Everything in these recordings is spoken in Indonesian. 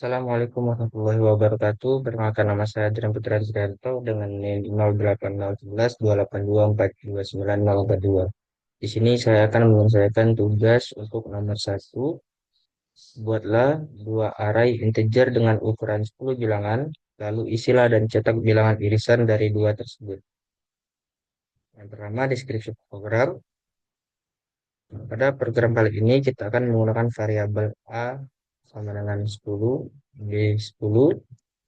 Assalamualaikum warahmatullahi wabarakatuh. Perkenalkan nama saya Adrian Putra Sudarto dengan NIM 08011284290042. Di sini saya akan menyelesaikan tugas untuk nomor satu. Buatlah dua array integer dengan ukuran 10 bilangan, lalu isilah dan cetak bilangan irisan dari dua tersebut. Yang pertama, deskripsi program. Pada program kali ini kita akan menggunakan variabel A sama dengan 10, B 10,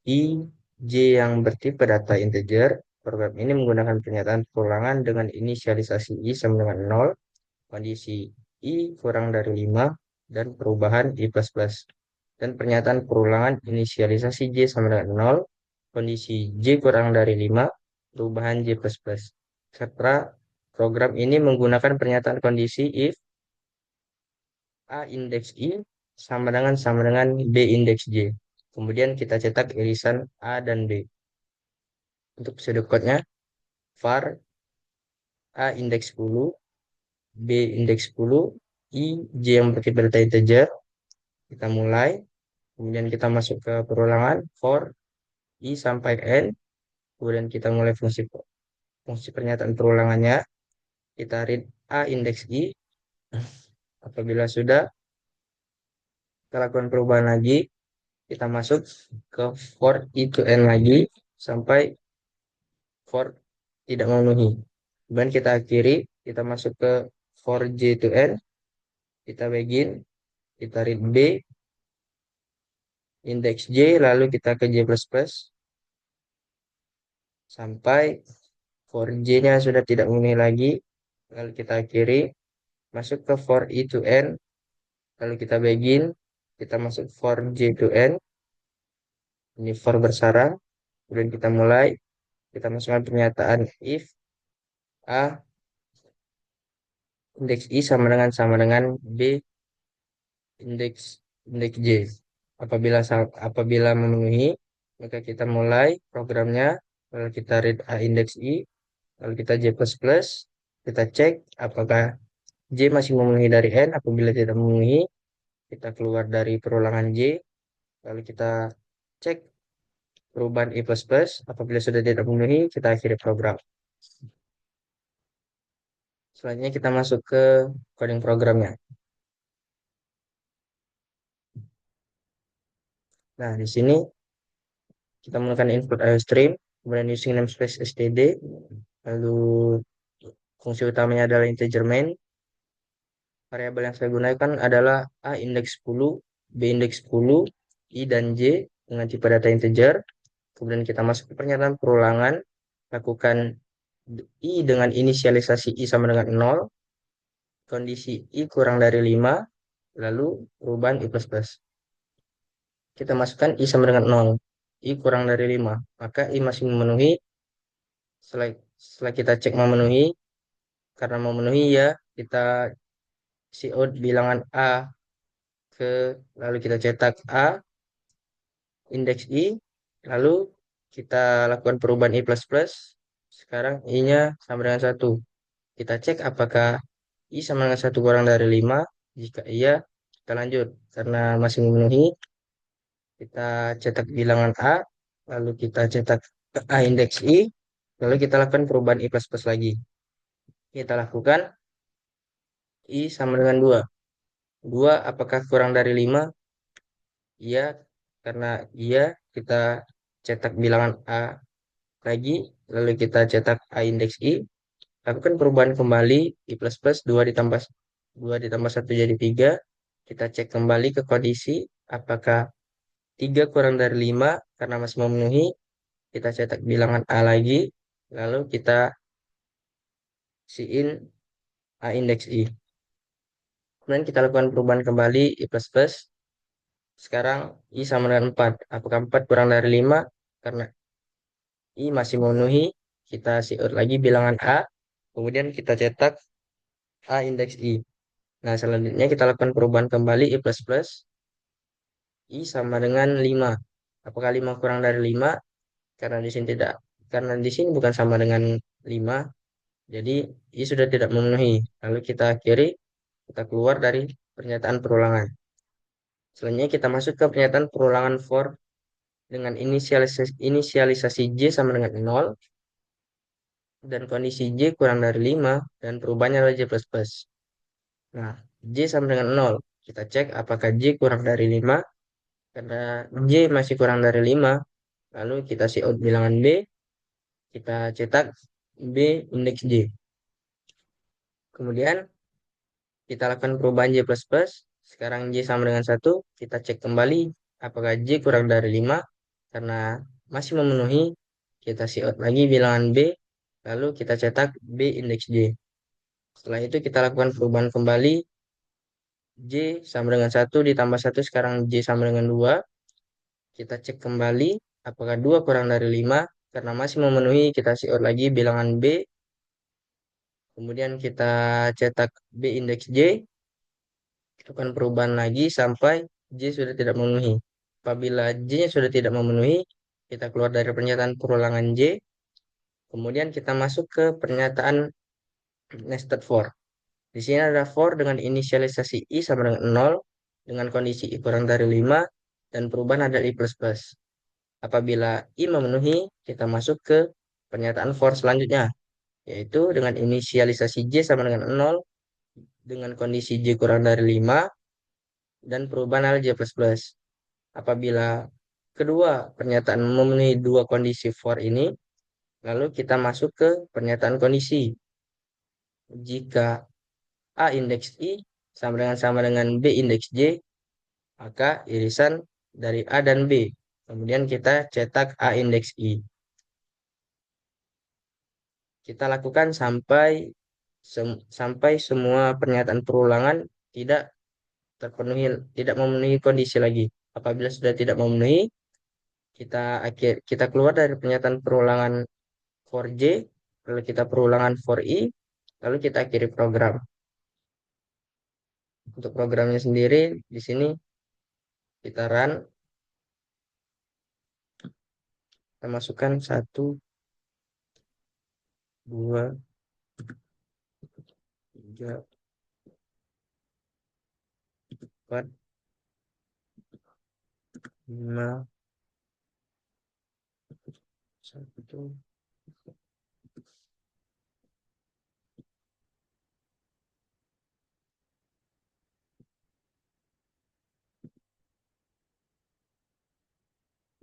I, J yang bertipe data integer. Program ini menggunakan pernyataan perulangan dengan inisialisasi I sama dengan 0, kondisi I kurang dari 5, dan perubahan I++. Dan pernyataan perulangan inisialisasi J sama dengan 0, kondisi J kurang dari 5, perubahan J++. Serta program ini menggunakan pernyataan kondisi if A indeks I sama dengan B indeks J. Kemudian kita cetak irisan A dan B. Untuk pseudocode-nya, var A indeks 10, B indeks 10, I, J yang bertipe data integer. Kita mulai, kemudian kita masuk ke perulangan, for I sampai N. Kemudian kita mulai fungsi pernyataan perulangannya. Kita read A indeks I. Apabila sudah, kita lakukan perubahan lagi. Kita masuk ke for I to N lagi, sampai for tidak memenuhi. Kemudian kita akhiri, kita masuk ke for J to N, kita begin, kita read B, indeks J, lalu kita ke J++, sampai for J-nya sudah tidak memenuhi lagi, lalu kita akhiri, masuk ke for I to N, lalu kita begin, kita masuk for J to N, ini for bersarang, kemudian kita mulai, kita masukkan pernyataan if A indeks I sama dengan B indeks indeks J. Apabila memenuhi, maka kita mulai programnya, lalu kita read A indeks I, lalu kita J++, kita cek apakah J masih memenuhi dari N. Apabila tidak memenuhi, kita keluar dari perulangan J, lalu kita cek perubahan I++. Apabila sudah tidak memenuhi, kita akhiri program. Selanjutnya kita masuk ke coding programnya. Nah, di sini kita menggunakan input IOStream, kemudian using namespace std, lalu fungsi utamanya adalah integer main. Variabel yang saya gunakan adalah A indeks 10, B indeks 10, I dan J dengan tipe data integer. Kemudian kita masuk ke pernyataan perulangan, lakukan I dengan inisialisasi I sama dengan 0, kondisi I kurang dari 5, lalu perubahan I++. Kita masukkan I sama dengan 0, I kurang dari 5, maka I masih memenuhi. Setelah kita cek memenuhi, karena memenuhi ya, kita cout bilangan A ke, lalu kita cetak A indeks I, lalu kita lakukan perubahan I++. Sekarang I-nya sama dengan 1. Kita cek apakah I sama dengan 1 kurang dari 5. Jika iya, kita lanjut. Karena masih memenuhi, kita cetak bilangan A, lalu kita cetak A indeks I, lalu kita lakukan perubahan I++ lagi. Kita lakukan I sama dengan 2. 2 apakah kurang dari 5? Iya, karena iya, kita cetak bilangan A lagi, lalu kita cetak A indeks I, lakukan perubahan kembali, I++ 2 ditambah 1 jadi 3. Kita cek kembali ke kondisi, apakah 3 kurang dari 5, karena masih memenuhi, kita cetak bilangan A lagi, lalu kita in A indeks I. Kemudian kita lakukan perubahan kembali, I++. Sekarang I sama dengan 4. Apakah 4 kurang dari 5? Karena I masih memenuhi, kita out lagi bilangan A, kemudian kita cetak A indeks I. Nah, selanjutnya kita lakukan perubahan kembali I++. I sama dengan 5. Apakah 5 kurang dari 5? Karena di sini tidak, karena di sini bukan sama dengan 5. Jadi I sudah tidak memenuhi. Lalu kita akhiri, kita keluar dari pernyataan perulangan. Selanjutnya kita masuk ke pernyataan perulangan for dengan inisialisasi J sama dengan 0 dan kondisi J kurang dari 5 dan perubahannya adalah J plus plus. Nah, J sama dengan 0. Kita cek apakah J kurang dari 5. Karena J masih kurang dari 5, lalu kita out bilangan B, kita cetak B indeks J. Kemudian kita lakukan perubahan J plus plus. Sekarang J sama dengan 1. Kita cek kembali apakah J kurang dari 5. Karena masih memenuhi, kita out lagi bilangan B. Lalu kita cetak B indeks J. Setelah itu kita lakukan perubahan kembali. J sama dengan 1 ditambah 1. Sekarang J sama dengan 2. Kita cek kembali apakah 2 kurang dari 5. Karena masih memenuhi, kita out lagi bilangan B. Kemudian kita cetak B indeks J. Lakukan perubahan lagi sampai J sudah tidak memenuhi. Apabila J-nya sudah tidak memenuhi, kita keluar dari pernyataan perulangan J. Kemudian kita masuk ke pernyataan nested for. Di sini ada for dengan inisialisasi I sama dengan 0, dengan kondisi I kurang dari 5, dan perubahan ada I plus plus. Apabila I memenuhi, kita masuk ke pernyataan for selanjutnya, yaitu dengan inisialisasi J sama dengan 0, dengan kondisi J kurang dari 5, dan perubahan adalah J plus plus. Apabila kedua pernyataan memenuhi dua kondisi for ini, lalu kita masuk ke pernyataan kondisi. Jika A indeks I sama dengan B indeks J, maka irisan dari A dan B. Kemudian kita cetak A indeks I. Kita lakukan sampai semua pernyataan perulangan tidak terpenuhi, tidak memenuhi kondisi lagi. Apabila sudah tidak memenuhi, kita keluar dari pernyataan perulangan for J, lalu kita perulangan for I, lalu kita akhiri program. Untuk programnya sendiri di sini kita run, kita masukkan 1, 2, 3, 4, 5, 1.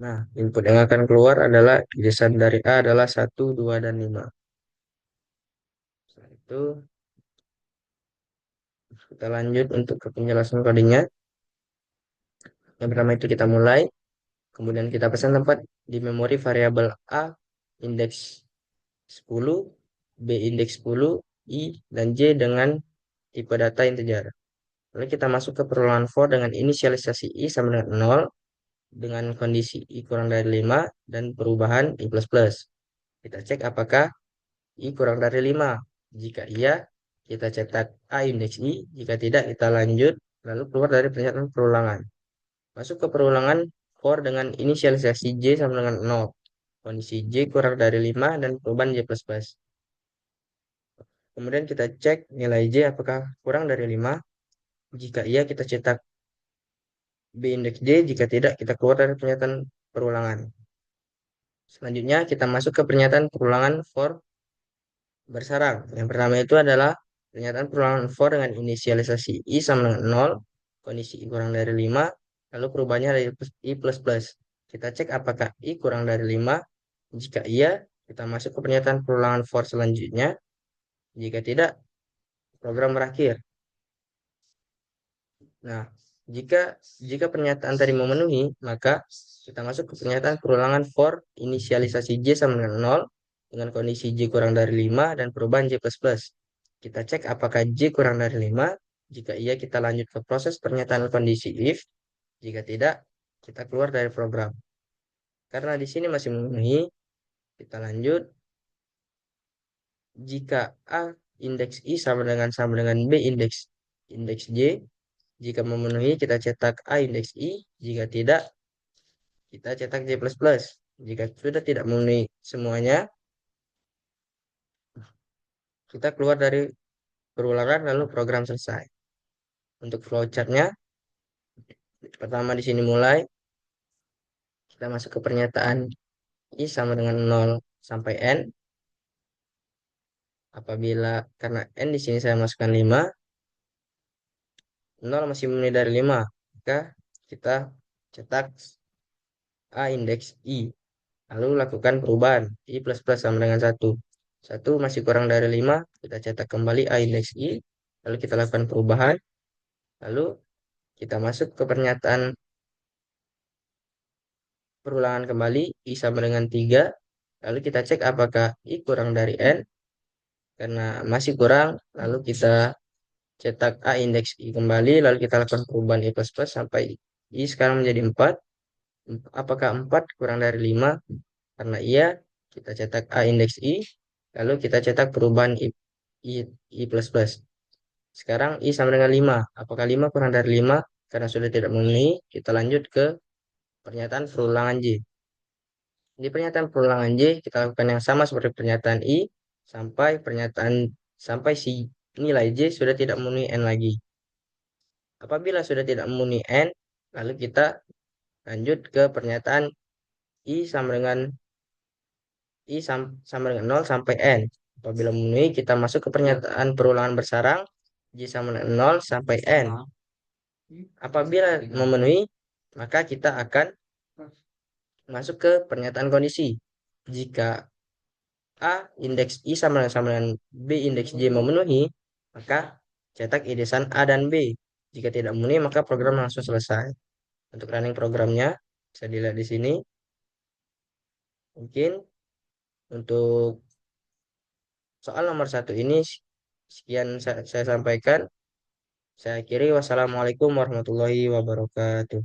Nah, input yang akan keluar adalah irisan dari A adalah 1, 2, dan 5. Setelah itu kita lanjut untuk ke penjelasan kodenya. Yang pertama itu kita mulai, kemudian kita pesan tempat di memori variabel A indeks 10, B indeks 10, I, dan J dengan tipe data integer. Lalu kita masuk ke perulangan for dengan inisialisasi I sama dengan 0, dengan kondisi I kurang dari 5, dan perubahan I plus plus. Kita cek apakah I kurang dari 5. Jika iya, kita cetak A indeks I. Jika tidak, kita lanjut, lalu keluar dari pernyataan perulangan. Masuk ke perulangan for dengan inisialisasi J sama dengan 0. Kondisi J kurang dari 5 dan perubahan J plus plus. Kemudian kita cek nilai J apakah kurang dari 5. Jika iya, kita cetak B indeks J. Jika tidak, kita keluar dari pernyataan perulangan. Selanjutnya, kita masuk ke pernyataan perulangan for bersarang. Yang pertama itu adalah pernyataan perulangan for dengan inisialisasi I sama dengan 0, kondisi I kurang dari 5, lalu perubahannya dari I plus plus. Kita cek apakah I kurang dari 5. Jika iya, kita masuk ke pernyataan perulangan for selanjutnya. Jika tidak, program berakhir. Nah, jika jika pernyataan tadi memenuhi, maka kita masuk ke pernyataan perulangan for inisialisasi J sama dengan 0, dengan kondisi J kurang dari 5 dan perubahan J plus plus. Kita cek apakah J kurang dari 5. Jika iya, kita lanjut ke proses pernyataan kondisi if. Jika tidak, kita keluar dari program. Karena di sini masih memenuhi, kita lanjut. Jika A indeks I sama dengan B indeks J, jika memenuhi, kita cetak A indeks I. Jika tidak, kita cetak J plus plus. Jika sudah tidak memenuhi semuanya, kita keluar dari perulangan lalu program selesai. Untuk flowchartnya, Pertama di sini mulai, kita masuk ke pernyataan I sama dengan 0 sampai N. Apabila karena N di sini saya masukkan 5, 0 masih memenuhi dari 5, maka kita cetak A indeks I. Lalu lakukan perubahan. I plus plus sama dengan 1. 1 masih kurang dari 5, kita cetak kembali A indeks I. Lalu kita lakukan perubahan. Lalu kita masuk ke pernyataan perulangan kembali. I sama dengan 3. Lalu kita cek apakah I kurang dari N. Karena masih kurang, lalu kita cetak A indeks I kembali. Lalu kita lakukan perubahan I plus plus sampai I sekarang menjadi 4. Apakah 4 kurang dari 5? Karena iya, kita cetak A indeks I, lalu kita cetak perubahan I, I plus plus. Sekarang I sama dengan 5. Apakah 5 kurang dari 5? Karena sudah tidak memenuhi, kita lanjut ke pernyataan perulangan J. Di pernyataan perulangan J, kita lakukan yang sama seperti pernyataan I, sampai si nilai J sudah tidak memenuhi N lagi. Apabila sudah tidak memenuhi N, lalu kita lanjut ke pernyataan I sama dengan 0 sampai N. Apabila memenuhi, kita masuk ke pernyataan perulangan bersarang J sama dengan 0 sampai N. Apabila memenuhi, maka kita akan masuk ke pernyataan kondisi. Jika A indeks I sama dengan B indeks J memenuhi, maka cetak idesan A dan B. Jika tidak memenuhi, maka program langsung selesai. Untuk running programnya, bisa dilihat di sini. Mungkin untuk soal nomor 1 ini, sekian saya sampaikan. Saya akhiri, wassalamualaikum warahmatullahi wabarakatuh.